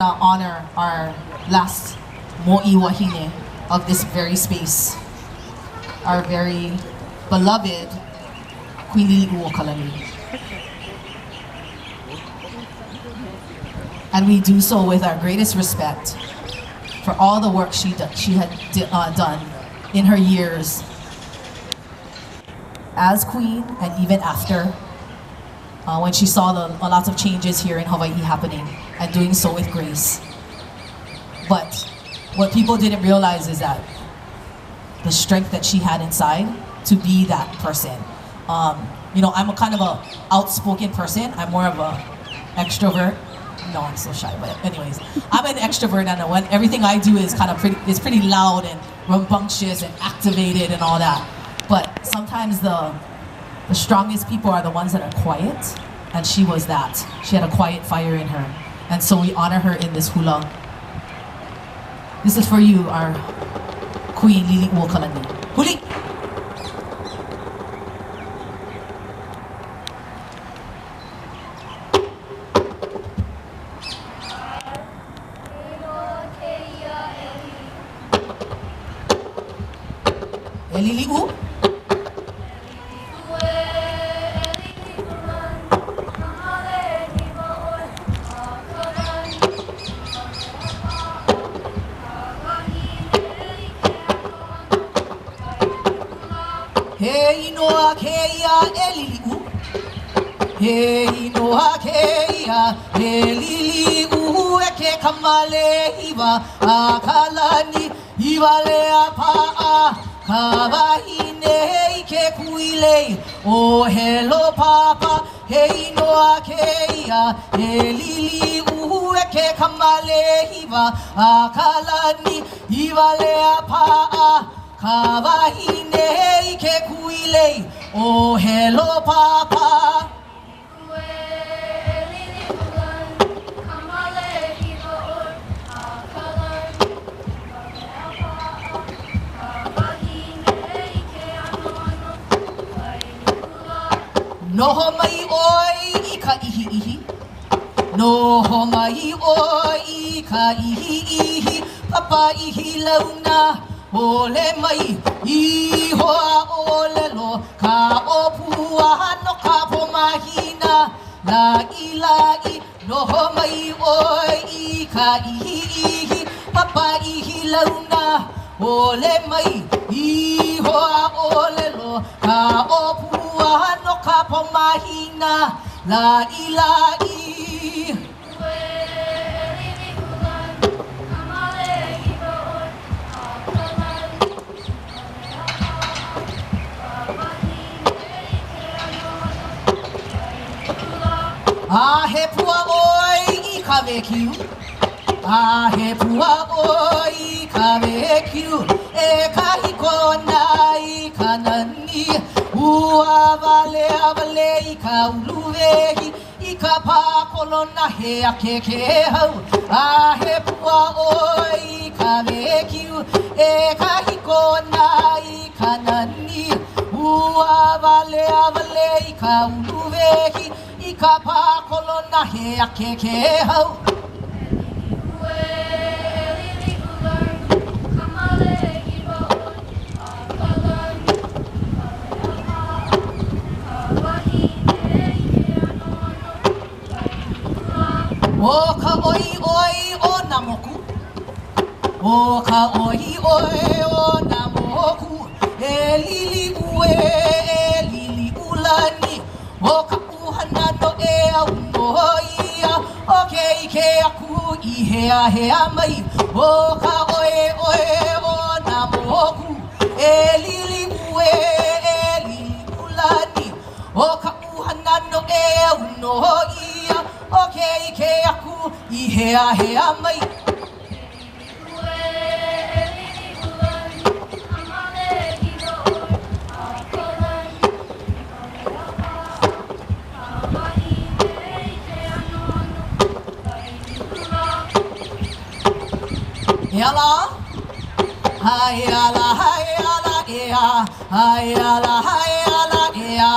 honor our last mo'i wahine of this very space, our very beloved Queen Liliʻuokalani. And we do so with our greatest respect for all the work she had done in her years as queen and even after, when she saw lots of changes here in Hawaii happening, and doing so with grace. But what people didn't realize is that the strength that she had inside to be that person. You know, I'm a kind of a outspoken person. I'm more of a extrovert. No, I'm so shy, but anyways, I'm an extrovert, and everything I do is kind of pretty loud and rambunctious and activated and all that. But sometimes the strongest people are the ones that are quiet, and she was that. She had a quiet fire in her, and so we honor her in this hula. This is for you, our Queen Liliʻuokalani. Huli! Liliʻu. He Inoa keia Liliʻu. He Inoa keia Liliʻu e ke Kamaʻāina Pa'a Kawahine ke kuilei o helo papa he inoa keia he Liliʻu e ke Kamaʻāina Pa'a Kawahine ke kuilei o helo papa. Noho mai oi I ka ihi. Noho mai oi I ka ihi. Papa ihi launa ole mai I hoa ole lo ka opua no ka pomahina la ilai. Noho mai oi I ka ihi. Papa ihi launa ole mai I hoa ole lo ka opua no ka pomahina la ilai. Ah, he pua oi I ka vekiu. Ah, he pua oi I ka vekiu. E kahi kona I ka nani. Ua vale avale I ka uluwehi. I ka pākolona he ake ke hau. Ah, he pua oi I ka vekiu. E kahi kona I ka nani. Ua vale avale I ka uluwehi. I ka pākolona he ake ke hau. O ka oi oi o na moku. O ka oi oi o na moku. E Liliʻuokalani. O ka uhana no e au no ia. O ke ike aku I hea mai. O ka oi oi o na moku. E Liliʻuokalani. O ka uhana no e au no ia. O ke ike aku I hea mai. Yala, hayala, hayala, ea, hayala, hayala, ea.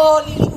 ʻano Liliʻu.